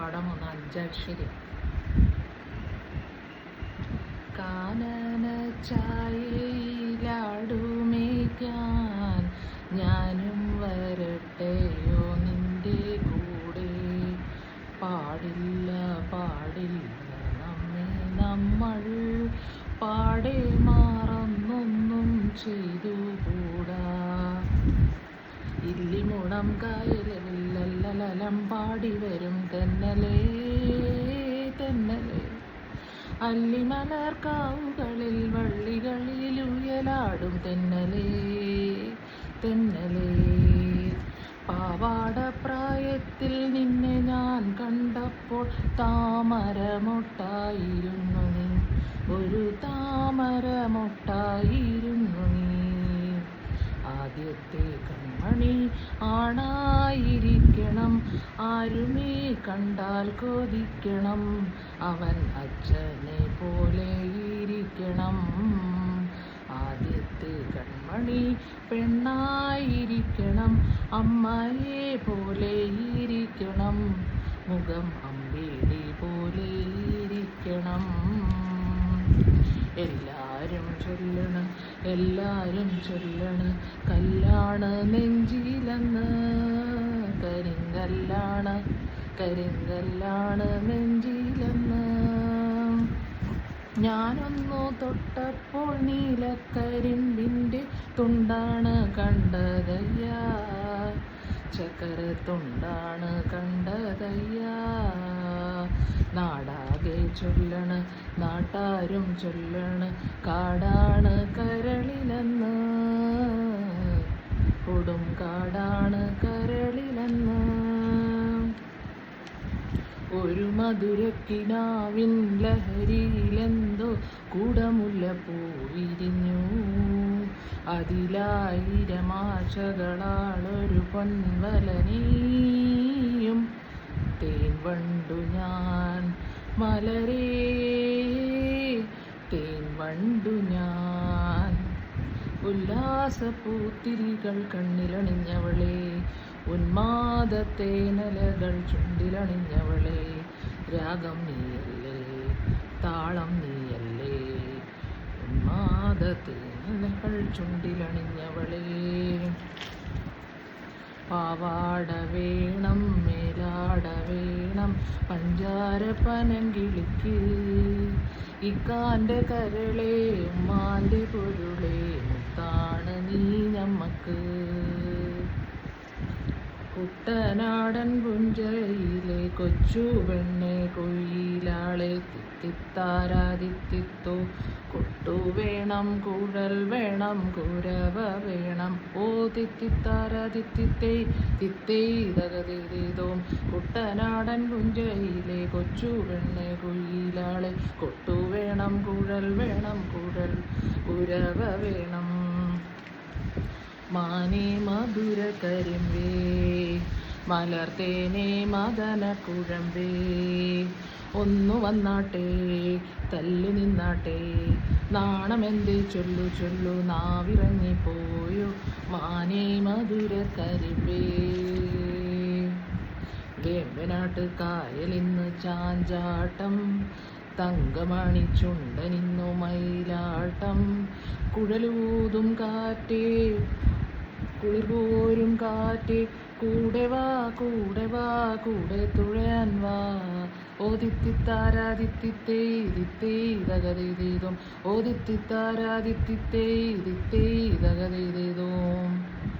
പാഠം 1 അഞ്ചക്ഷരി. കാനന ചായയിലാടുമേക്കാൻ ഞാനും വരട്ടെയോ നിന്റെ കൂടെ? പാടില്ല പാടില്ല നമ്മെ നമ്മൾ പാടെ മറന്നൊന്നും ചെയ്തുകൂടാ. ഇല്ലിമുളം കായലിലല്ലലം പാടി വരും തെന്നലേ തെന്നലേ. അല്ലിമലർക്കാവുകളിൽ വള്ളികളിൽ ഉയലാടും തെന്നലേ തെന്നലേ. പാവാടപ്രായത്തിൽ നിന്നെ ഞാൻ കണ്ടപ്പോൾ താമരമൊട്ടായിരുന്നു നീ, ഒരു താമരമൊട്ടായിരുന്നു നീ. ആദ്യത്തെ കൺമണി ആണായിരിക്കണം, ആരുമേ കണ്ടാൽ കൊതിക്കണം, അവൻ അച്ഛനെ പോലെ ഇരിക്കണം. ആദ്യത്തെ കൺമണി പെണ്ണായിരിക്കണം, അമ്മയെ പോലെ ഇരിക്കണം, മുഖം അമ്പിളി പോലെ ഇരിക്കണം. എല്ലാരും ചൊല്ലണ് എല്ലാരും ചൊല്ലണ് കല്ലാണ് നെഞ്ചിലെന്ന്, കരിങ്കല്ലാണ് കരിങ്കല്ലാണ് നെഞ്ചിലെന്ന്. ഞാനൊന്നു തൊട്ടപ്പോൾ നീലക്കരിമ്പിൻ്റെ തുണ്ടാണ് കണ്ടതയ്യാ, ചക്കരത്തുണ്ടാണ് കണ്ടതയ്യാ. നാടാകെ ചൊല്ലണ് നാട്ടാരും ചൊല്ലണ് കാടാണ് കരളിലെന്ന്, കൊടും കാടാണ് കരളിലെന്ന്. ഒരു മധുരക്കിനാവിൻ ലഹരിയിലെന്തോ കുടമുല്ലപ്പൂ വിരിഞ്ഞു, അതിലായിരം ആശകളാളൊരു പൊൻവലനെയും. തേൻ വണ്ടു ഞാൻ മലരേ തേൻ വണ്ടു ഞാൻ. ഉല്ലാസപ്പൂത്തിരികൾ കണ്ണിലണിഞ്ഞവളെ, ഉന്മാദത്തേനലകൾ ചുണ്ടിലണിഞ്ഞവളെ. രാഗം നീയല്ലേ താളം നീയല്ലേ, ഉന്മാദത്തേനലകൾ ചുണ്ടിലണിഞ്ഞവളെ. പാവാട വേണം മേലാട വേണം പഞ്ചാര പനങ്കിളിക്ക്, ഇക്കാൻ്റെ കരളെ ഉമ്മാൻ്റെ പൊരുളെ മുത്താണ് നീ ഞമ്മക്ക്. കുട്ടനാടൻ പുഞ്ചയിലെ കൊച്ചു പെണ്ണെ കൊയിലാളെ തിത്തിത്താരാതിത്തിത്തോ. കൊട്ടു വേണം കുഴൽ വേണം കുരവ വേണം, ഓ തിത്തിത്താരാതിത്തിത്തേ തിത്തേ തകതേതോം. കുട്ടനാടൻ പുഞ്ചയിലെ കൊച്ചു പെണ്ണെ കൊയിലാളെ കൊട്ടു വേണം കുഴൽ വേണം കുരവ വേണം. മാനേ മധുര കരിമ്പേ മലർത്തേനേ മദന കുഴമ്പേ, ഒന്നു വന്നാട്ടെ തല്ലു നിന്നാട്ടെ, നാണമെന്തേ ചൊല്ലു ചൊല്ലു നാവിറങ്ങിപ്പോയോ. മാനേ മധുര കരിമ്പേ. വേമ്പനാട്ട് കായലിന്ന് ചാഞ്ചാട്ടം, തങ്കമണി ചുണ്ടനിന്നു മയിലാട്ടം. കുഴലൂതും കാറ്റേ കുളിർപോരും കാറ്റേ, കൂടെ വാ കൂടെ വാ കൂടെ തുഴയാൻ വാ. ഓ തിത്തിത്താരാതിത്തിത്തേ തിത്തേ തകതേതേതോം, ഓ തിത്തിത്താരാതിത്തിത്തേ തിത്തേ തകതേതേതോം.